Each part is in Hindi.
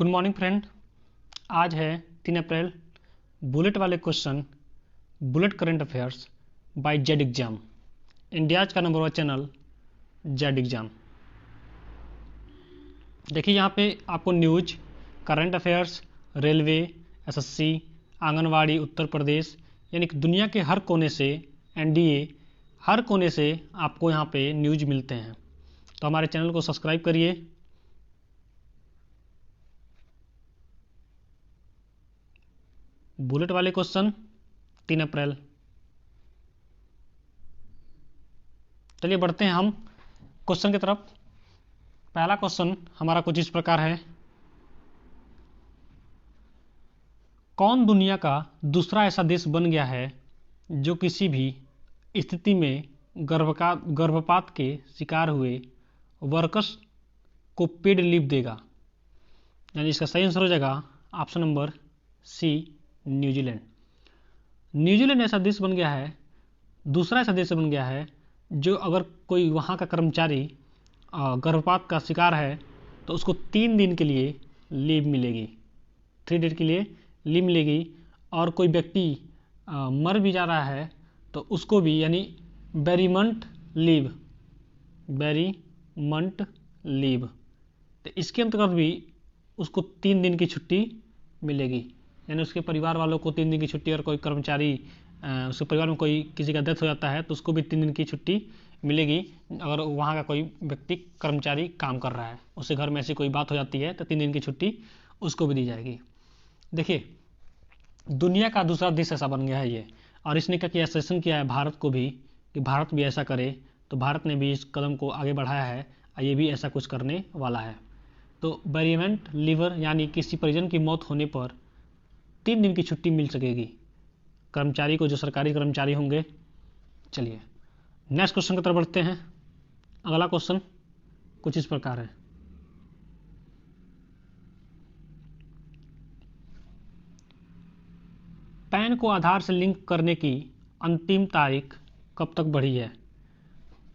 Good morning friend. आज है 3 अप्रैल। बुलेट वाले question, bullet current affairs by Z exam, India's का नंबर 1 चैनल जेड एग्जाम। देखिए यहाँ पे आपको news, current affairs, railway, SSC, Anganwadi, Uttar Pradesh, यानी कि दुनिया के हर कोने से, एनडीए, हर कोने से आपको यहाँ पे न्यूज मिलते हैं। तो हमारे चैनल को सब्सक्राइब करिए। बुलेट वाले क्वेश्चन 3 अप्रैल। चलिए बढ़ते हैं हम क्वेश्चन की तरफ। पहला क्वेश्चन हमारा कुछ इस प्रकार है। कौन दुनिया का दूसरा ऐसा देश बन गया है जो किसी भी स्थिति में गर्भपात के शिकार हुए वर्कर्स को पेड लीव देगा? यानी इसका सही आंसर हो जाएगा option number C, New Zealand. New Zealand ऐसा देश बन गया है, दूसरा ऐसा देश बन गया है जो अगर कोई वहाँ का कर्मचारी गर्भपात का शिकार है तो उसको 3 दिन के लिए लीव मिलेगी, 3 डेज के लिए लीव मिलेगी। और कोई व्यक्ति मर भी जा रहा है तो उसको भी, यानी बेरीमंट लीव, तो इसके अंतर्गत भी उसको 3 दिन की छुट्टी मिलेगी। यानी उसके परिवार वालों को 3 दिन की छुट्टी, और कोई कर्मचारी उसके परिवार में कोई किसी का डेथ हो जाता है तो उसको भी 3 दिन की छुट्टी मिलेगी। अगर वहाँ का कोई व्यक्ति कर्मचारी काम कर रहा है, उसके घर में ऐसी कोई बात हो जाती है तो 3 दिन की छुट्टी उसको भी दी जाएगी। देखिए दुनिया का दूसरा देश ऐसा बन गया है ये, और इसने क्या किया, सजेशन किया है भारत को भी कि भारत भी ऐसा करे। तो भारत ने भी इस कदम को आगे बढ़ाया है और ये भी ऐसा कुछ करने वाला है। तो बेरीमेंट लीवर, यानी किसी परिजन की मौत होने पर 3 दिन की छुट्टी मिल सकेगी कर्मचारी को, जो सरकारी कर्मचारी होंगे। चलिए नेक्स्ट क्वेश्चन की तरफ बढ़ते हैं। अगला क्वेश्चन कुछ इस प्रकार है। पैन को आधार से लिंक करने की अंतिम तारीख कब तक बढ़ी है?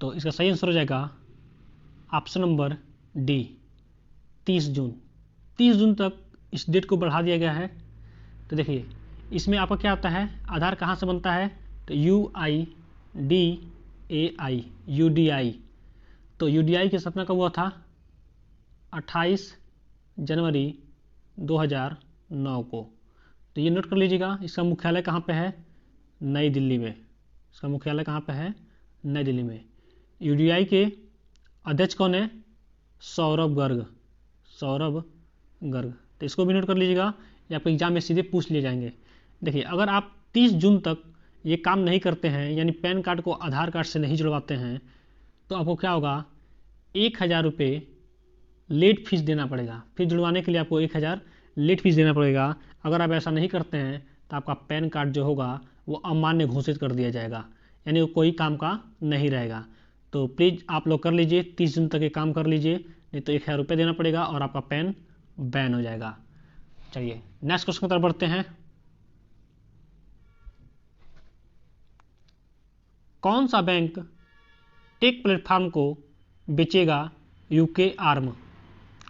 तो इसका सही आंसर हो जाएगा ऑप्शन नंबर डी, 30 जून। 30 जून तक इस डेट को बढ़ा दिया गया है। तो देखिए इसमें आपका क्या आता है, आधार कहाँ से बनता है, तो UIDAI। तो UDI की स्थापना कब हुआ था? 28 जनवरी 2009 को। तो ये नोट कर लीजिएगा। इसका मुख्यालय कहाँ पे है? नई दिल्ली में। इसका मुख्यालय कहाँ पे है? नई दिल्ली में। UDI के अध्यक्ष कौन है? सौरभ गर्ग। तो इसको भी नोट कर लीजिएगा, ये आपके एग्जाम में सीधे पूछ लिए जाएंगे। देखिए अगर आप 30 जून तक ये काम नहीं करते हैं, यानी पैन कार्ड को आधार कार्ड से नहीं जुड़वाते हैं, तो आपको क्या होगा, 1000 रुपये लेट फीस देना पड़ेगा। फिर जुड़वाने के लिए आपको 1000 लेट फीस देना पड़ेगा। अगर आप ऐसा नहीं करते हैं तो आपका पैन कार्ड जो होगा वो अमान्य घोषित कर दिया जाएगा, यानी वो कोई काम का नहीं रहेगा। तो प्लीज़ आप लोग कर लीजिए, 30 जून तक ये काम कर लीजिए, नहीं तो 1000 रुपये देना पड़ेगा और आपका पैन बैन हो जाएगा। चलिए नेक्स्ट क्वेश्चन की तरफ बढ़ते हैं। कौन सा बैंक टेक प्लेटफॉर्म को बेचेगा यूके आर्म?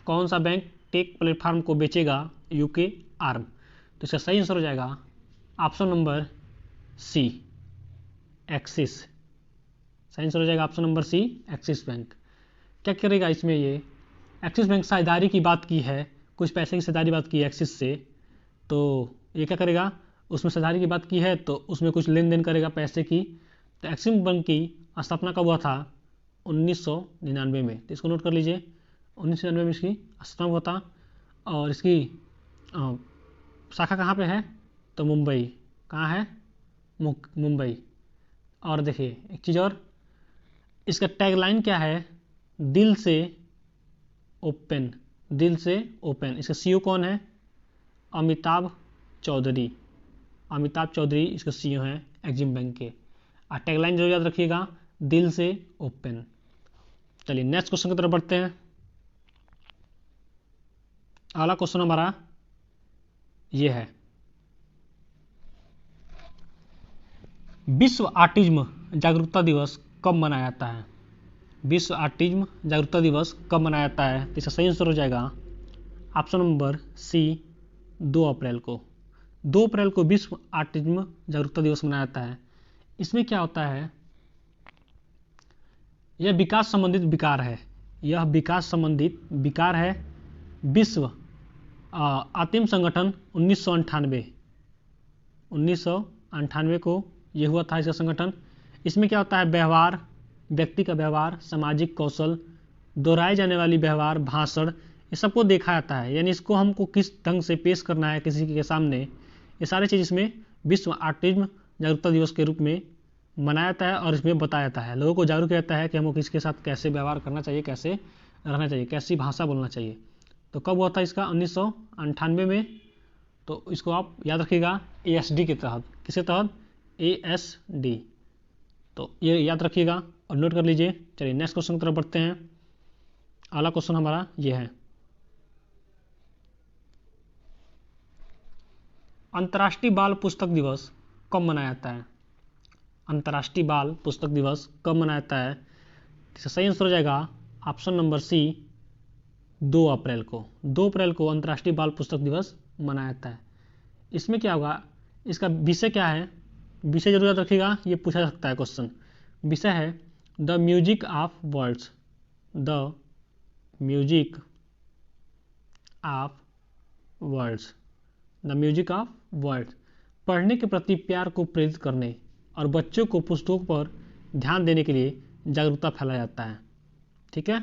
कौन सा बैंक टेक प्लेटफॉर्म को बेचेगा यूके आर्म? तो इसका सही आंसर हो जाएगा ऑप्शन नंबर सी, एक्सिस। सही आंसर हो जाएगा option number C, Axis bank. क्या करेगा इसमें, ये एक्सिस बैंक साझेदारी की बात की है, कुछ पैसे की साझेदारी बात की है एक्सिस से। तो ये क्या करेगा, उसमें साझेदारी की बात की है तो उसमें कुछ लेन देन करेगा पैसे की। तो एक्सिस बैंक की स्थापना कब हुआ था? 1999 में। तो इसको नोट कर लीजिए, 1999 में इसकी स्थापना हुआ था। और इसकी शाखा कहाँ पे है? तो मुंबई। कहाँ है? मुंबई। और देखिए एक चीज़ और, इसका टैगलाइन क्या है? दिल से ओपन। इसका CEO कौन है? अमिताभ चौधरी इसका CEO हैं एक्सिम बैंक के। और टैगलाइन जरूर याद रखिएगा, दिल से ओपन। चलिए नेक्स्ट क्वेश्चन की तरफ बढ़ते हैं। अगला क्वेश्चन हमारा ये है, विश्व ऑटिज्म जागरूकता दिवस कब मनाया जाता है? विश्व ऑटिज्म जागरूकता दिवस कब मनाया जाता है? तो इसका सही आंसर हो जाएगा ऑप्शन नंबर सी 2 अप्रैल को। 2 अप्रैल को विश्व ऑटिज्म जागरूकता दिवस मनाया जाता है। इसमें क्या होता है, यह विकास संबंधित विकार है, यह विकास संबंधित विकार है। विश्व ऑटिज्म संगठन 1998 को यह हुआ था इसका संगठन। इसमें क्या होता है, व्यवहार, व्यक्ति का व्यवहार, सामाजिक कौशल, दोहराए जाने वाली व्यवहार, भाषण, ये सबको देखा जाता है। यानी इसको हमको किस ढंग से पेश करना है किसी के सामने, ये सारी चीज़ इसमें विश्व ऑटिज्म जागरूकता दिवस के रूप में मनाया जाता है और इसमें बताया जाता है। लोगों को जागरूक किया जाता है कि हमको किसके साथ कैसे व्यवहार करना चाहिए, कैसे रहना चाहिए, कैसी भाषा बोलना चाहिए। तो कब हुआ था इसका, 1998 में। तो इसको आप याद रखिएगा ASD के तहत। किसके तहत, ASD। तो ये याद रखिएगा और नोट कर लीजिए। चलिए नेक्स्ट क्वेश्चन की तरफ बढ़ते हैं। अगला क्वेश्चन हमारा ये है, अंतर्राष्ट्रीय बाल पुस्तक दिवस कब मनाया जाता है? अंतर्राष्ट्रीय बाल पुस्तक दिवस कब मनाया जाता है? इसका सही आंसर हो जाएगा ऑप्शन नंबर सी 2 अप्रैल को। 2 अप्रैल को अंतर्राष्ट्रीय बाल पुस्तक दिवस मनाया जाता है। इसमें क्या होगा, इसका विषय क्या है, विषय जरूर याद रखिएगा, ये पूछा जा सकता है क्वेश्चन। विषय है the music of words, the music of words, the music of words. पढ़ने के प्रति प्यार को प्रेरित करने और बच्चों को पुस्तकों पर ध्यान देने के लिए जागरूकता फैलाया जाता है। ठीक है,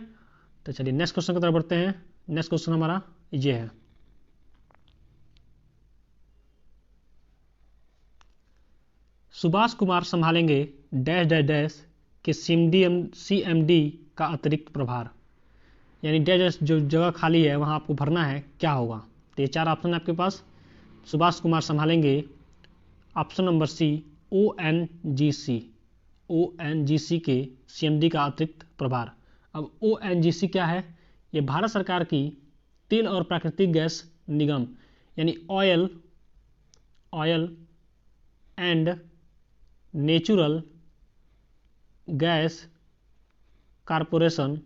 तो चलिए नेक्स्ट क्वेश्चन की तरफ बढ़ते हैं। नेक्स्ट क्वेश्चन हमारा ये है, सुभाष कुमार संभालेंगे डैश डैश डैश के CMD का अतिरिक्त प्रभार। यानी डैश जो जगह खाली है वहां आपको भरना है, क्या होगा? तो ये 4 ऑप्शन है आपके पास। सुभाष कुमार संभालेंगे ऑप्शन नंबर सी ONGC के CMD का अतिरिक्त प्रभार। अब ONGC क्या है, ये भारत सरकार की तेल और प्राकृतिक गैस निगम यानी oil and natural gas corporation,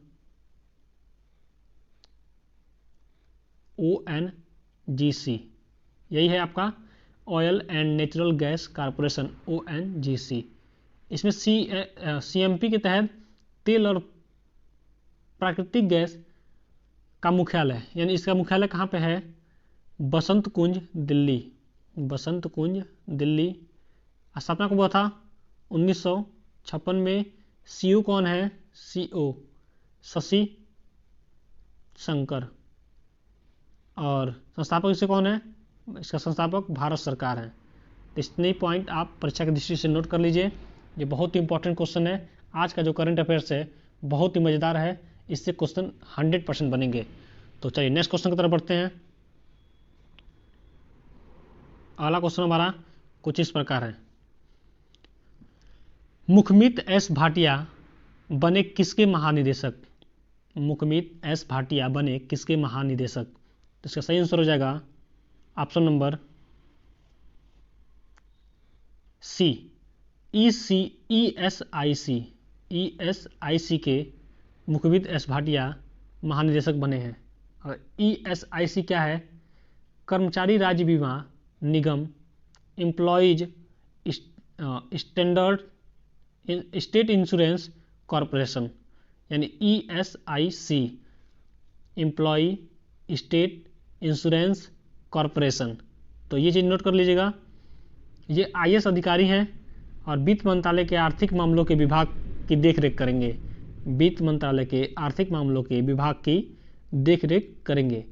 ONGC, यही है आपका oil and natural gas corporation, ONGC। इसमें CMP के तहत तेल और प्राकृतिक गैस का मुख्यालय, यानी इसका मुख्यालय कहाँ पे है, बसंत कुंज दिल्ली, बसंत कुंज दिल्ली। स्थापना कब हुआ था, 1956 में। CEO कौन है, CO शशि शंकर। और संस्थापक इसे कौन है, इसका संस्थापक भारत सरकार है। तो इतने पॉइंट आप परीक्षा की दृष्टि से नोट कर लीजिए। ये बहुत ही इंपॉर्टेंट क्वेश्चन है। आज का जो करंट अफेयर्स है बहुत ही मज़ेदार है, इससे क्वेश्चन 100% बनेंगे। तो चलिए नेक्स्ट क्वेश्चन की तरफ बढ़ते हैं। अगला क्वेश्चन हमारा कुछ इस प्रकार है, मुखमित S भाटिया बने किसके महानिदेशक? मुखमित S भाटिया बने किसके महानिदेशक? तो इसका सही आंसर हो जाएगा ऑप्शन नंबर सी ESIC के मुखबित S भाटिया महानिदेशक बने हैं। और ESIC क्या है, कर्मचारी राज्य बीमा निगम employees standard state insurance corporation, यानी ESIC employ state insurance corporation. तो ये चीज़ नोट कर लीजिएगा। ये IAS अधिकारी हैं और वित्त मंत्रालय के आर्थिक मामलों के विभाग की देखरेख करेंगे, वित्त मंत्रालय के आर्थिक मामलों के विभाग की देखरेख करेंगे।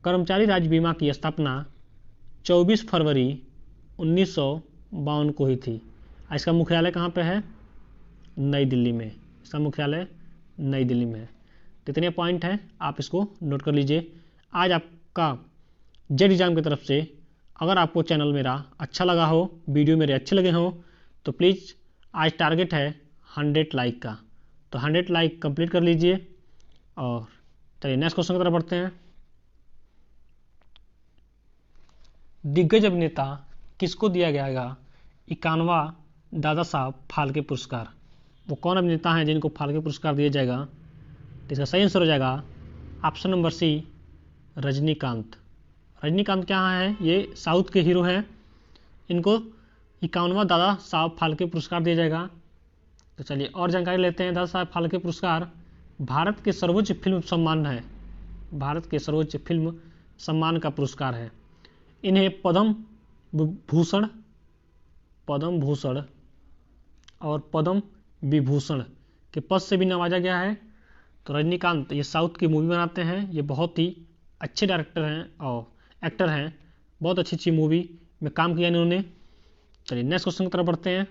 कर्मचारी राज्य बीमा की स्थापना 24 फरवरी 1952 को ही थी। इसका मुख्यालय कहाँ पे है, नई दिल्ली में। इसका मुख्यालय नई दिल्ली में है। तो इतने पॉइंट हैं, आप इसको नोट कर लीजिए। आज आपका जेड एग्जाम की तरफ से अगर आपको चैनल मेरा अच्छा लगा हो, वीडियो मेरे अच्छे लगे हों, तो प्लीज़ आज टारगेट है 100 लाइक का, तो 100 लाइक कंप्लीट कर लीजिए। और चलिए नेक्स्ट क्वेश्चन की तरफ बढ़ते हैं। दिग्गज अभिनेता किसको दिया जाएगा 51वां दादा साहब फाल्के पुरस्कार? वो कौन अभिनेता हैं जिनको फाल्के पुरस्कार दिया जाएगा? तो इसका सही आंसर हो जाएगा option number C Rajinikanth. Rajinikanth क्या है, ये साउथ के हीरो हैं। इनको 51वां दादा साहब फाल्के पुरस्कार दिया जाएगा। तो चलिए और जानकारी लेते हैं। दादा साहब फाल्के पुरस्कार भारत के सर्वोच्च फिल्म सम्मान है, भारत के सर्वोच्च फिल्म सम्मान का पुरस्कार है। इन्हें पद्म भूषण, पद्म भूषण और पद्म विभूषण के पद से भी नवाजा गया है। तो रजनीकांत ये साउथ की मूवी बनाते हैं, ये बहुत ही अच्छे डायरेक्टर हैं और एक्टर हैं, बहुत अच्छी अच्छी मूवी में काम किया इन्होंने। चलिए नेक्स्ट क्वेश्चन की तरफ बढ़ते हैं।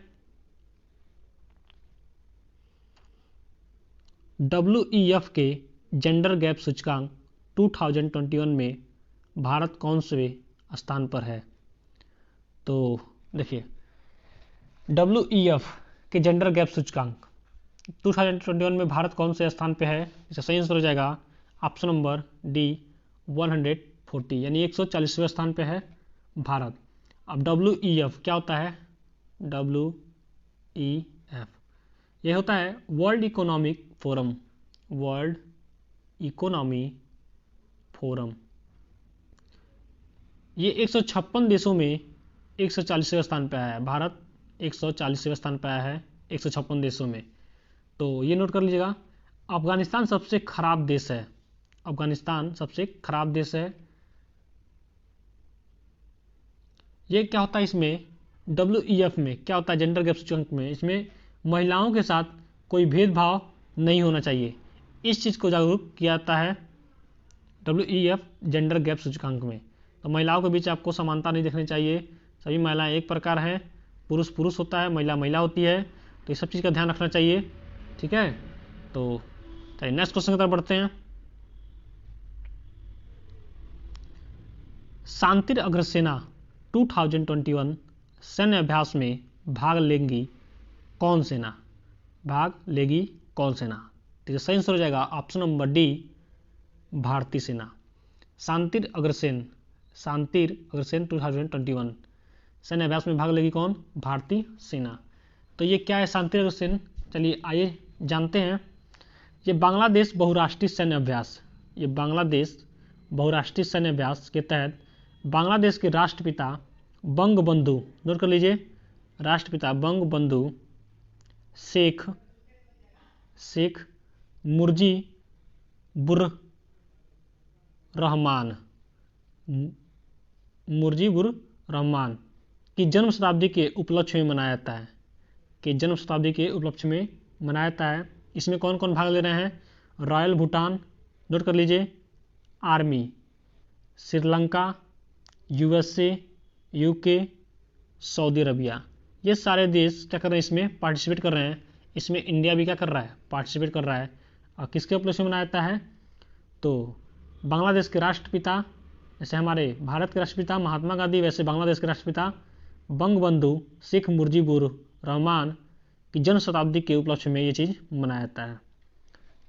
WEF के जेंडर गैप सूचकांक 2021 में भारत कौन से स्थान पर है? तो देखिए WEF के जेंडर गैप सूचकांक 2021 में भारत कौन से स्थान पे है? इसका सही आंसर हो जाएगा ऑप्शन नंबर डी 140, यानी 140वें स्थान पे है भारत। अब WEF क्या होता है? WEF ये होता है world economic forum, world economy forum. ये 156 देशों में 140वें स्थान पे आया है। भारत 140वें स्थान पे आया है 156 देशों में। तो ये नोट कर लीजिएगा। अफगानिस्तान सबसे खराब देश है, अफगानिस्तान सबसे खराब देश है। ये क्या होता है इसमें? WEF में क्या होता है जेंडर गैप सूचकांक में? इसमें महिलाओं के साथ कोई भेदभाव नहीं होना चाहिए, इस चीज़ को जागरूक किया जाता है WEF जेंडर गैप सूचकांक में। तो महिलाओं के बीच आपको समानता नहीं देखनी चाहिए, सभी महिलाएं एक प्रकार हैं, पुरुष पुरुष होता है, महिला महिला होती है। तो ये सब चीज़ का ध्यान रखना चाहिए, ठीक है। तो चलिए नेक्स्ट क्वेश्चन की तरफ बढ़ते हैं। शांतिर अग्रसेना 2021 सैन्य अभ्यास में भाग लेगी कौन सेना? भाग लेगी कौन सेना? ठीक है, सही आंसर हो जाएगा ऑप्शन नंबर डी भारतीय सेना। शांतिर अग्रसेन 2021 सैन्य अभ्यास में भाग लेगी कौन? भारतीय सेना। तो ये क्या है शांतिर अग्रसेन? चलिए आइए जानते हैं। ये बांग्लादेश बहुराष्ट्रीय सैन्य अभ्यास, ये बांग्लादेश बहुराष्ट्रीय सैन्य अभ्यास के तहत बांग्लादेश के राष्ट्रपिता बंगबंधु, नोट कर लीजिए, राष्ट्रपिता बंगबंधु शेख मुजीबुर रहमान की जन्म शताब्दी के उपलक्ष्य में मनाया जाता है, कि जन्म शताब्दी के उपलक्ष्य में मनाया जाता है। इसमें कौन कौन भाग ले रहे हैं? रॉयल भूटान, नोट कर लीजिए, army Sri Lanka, USA, UK, Saudi Arabia, ये सारे देश क्या कर रहे हैं? इसमें पार्टिसिपेट कर रहे हैं। इसमें इंडिया भी क्या कर रहा है? पार्टिसिपेट कर रहा है। और किसके उपलक्ष्य में मनाया जाता है? तो बांग्लादेश के राष्ट्रपिता, जैसे हमारे भारत के राष्ट्रपिता महात्मा गांधी, वैसे बांग्लादेश के राष्ट्रपिता बंगबंधु शेख मुजीबुर रहमान की जन्म शताब्दी के उपलक्ष्य में ये चीज़ मनाया जाता है।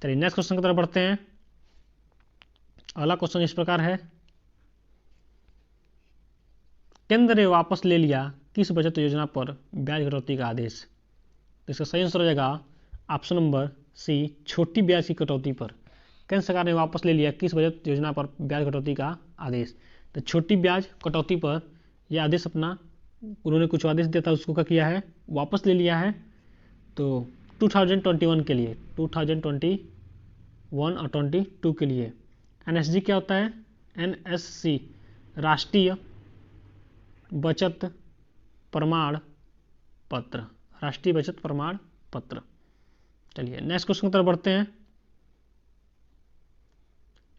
चलिए नेक्स्ट क्वेश्चन की तरफ बढ़ते हैं। अगला क्वेश्चन इस प्रकार है, केंद्र ने वापस ले लिया किस बचत योजना पर ब्याज कटौती का आदेश? तो इसका सही आंसर हो जाएगा ऑप्शन नंबर सी छोटी ब्याज की कटौती पर। केंद्र सरकार ने वापस ले लिया किस बचत योजना पर ब्याज कटौती का आदेश? तो छोटी ब्याज कटौती पर यह आदेश अपना उन्होंने कुछ आदेश दिया था, उसको क्या किया है? वापस ले लिया है। तो 2021 के लिए, 2021 और 22 के लिए NSG क्या होता है? NSC राष्ट्रीय बचत प्रमाण पत्र, राष्ट्रीय बचत प्रमाण पत्र। चलिए नेक्स्ट क्वेश्चन की तरफ बढ़ते हैं।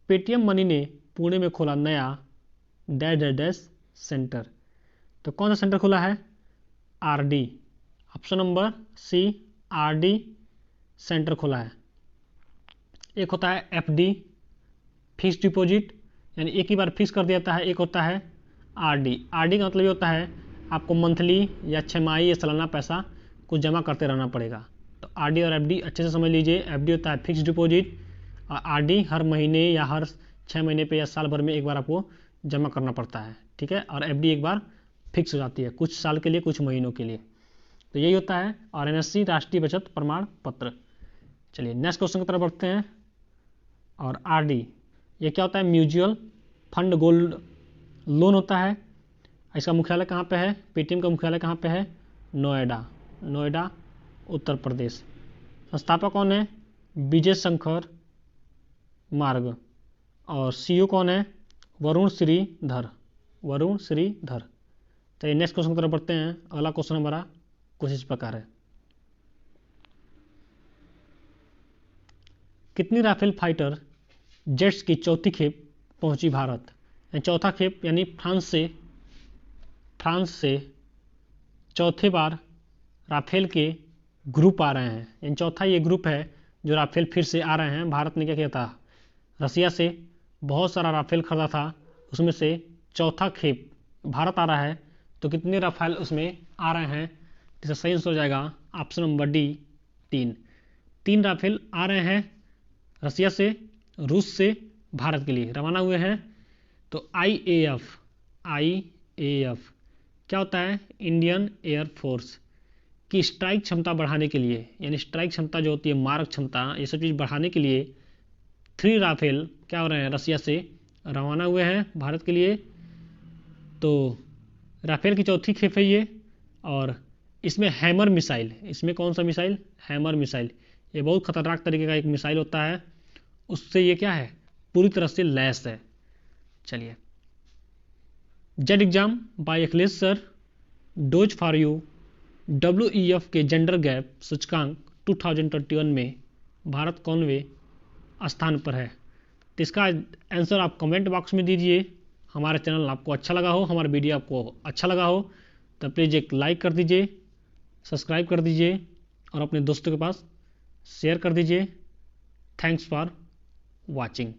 पेटीएम मनी ने पुणे में खोला नया डैश सेंटर, तो कौन सा सेंटर खोला है? RD, option number C RD centre खोला है। एक होता है FD फिक्स डिपॉजिट, यानी एक ही बार फिक्स कर दिया जाता है। एक होता है RD का मतलब ये होता है आपको मंथली या छमाही या सालाना पैसा कुछ जमा करते रहना पड़ेगा। तो RD और FD अच्छे से समझ लीजिए। FD होता है फिक्स डिपॉजिट और RD हर महीने या हर 6 महीने पे या साल भर में एक बार आपको जमा करना पड़ता है, ठीक है। और FD एक बार फिक्स हो जाती है, कुछ साल के लिए, कुछ महीनों के लिए। तो यही होता है। और NSC राष्ट्रीय बचत प्रमाण पत्र। चलिए नेक्स्ट क्वेश्चन की तरफ बढ़ते हैं। और RD ये क्या होता है? म्यूचुअल फंड गोल्ड लोन होता है। इसका मुख्यालय कहाँ पे है? पेटीएम का मुख्यालय कहाँ पे है? नोएडा, नोएडा उत्तर प्रदेश। संस्थापक कौन है? विजय शंकर मार्ग। और सीईओ कौन है? वरुण श्रीधर, वरुण श्रीधर। चलिए नेक्स्ट क्वेश्चन की तरफ बढ़ते हैं। अगला क्वेश्चन हमारा कुछ इस प्रकार है, कितनी राफेल फाइटर जेट्स की चौथी खेप पहुंची भारत? चौथा खेप यानी फ्रांस से चौथे बार राफेल के ग्रुप आ रहे हैं, यानी चौथा ये ग्रुप है जो राफेल फिर से आ रहे हैं। भारत ने क्या किया था? रसिया से बहुत सारा राफेल खरीदा था, उसमें से चौथा खेप भारत आ रहा है। तो कितने राफेल उसमें आ रहे हैं? इसका सही आंसर हो जाएगा ऑप्शन नंबर डी, 3। 3 राफेल आ रहे हैं रसिया से, रूस से भारत के लिए रवाना हुए हैं। तो आईएएफ क्या होता है? इंडियन एयरफोर्स की स्ट्राइक क्षमता बढ़ाने के लिए, यानी स्ट्राइक क्षमता जो होती है, मारक क्षमता, ये सब चीज़ बढ़ाने के लिए 3 राफेल क्या हो रहे हैं? रसिया से रवाना हुए हैं भारत के लिए। तो राफेल की चौथी खेप है ये। और इसमें हैमर मिसाइल, इसमें कौन सा मिसाइल? Hammer missile. ये बहुत खतरनाक तरीके का एक मिसाइल होता है, उससे ये क्या है? पूरी तरह से लैस है। चलिए, Z exam by Akhilesh sir, dose for you, WEF के जेंडर गैप सूचकांक 2021 में भारत कौनवे स्थान पर है? तो इसका आंसर आप कमेंट बॉक्स में दीजिए। हमारा चैनल आपको अच्छा लगा हो, हमारा वीडियो आपको अच्छा लगा हो तो प्लीज़ एक लाइक कर दीजिए, सब्सक्राइब कर दीजिए और अपने दोस्तों के पास शेयर कर दीजिए। Thanks for watching.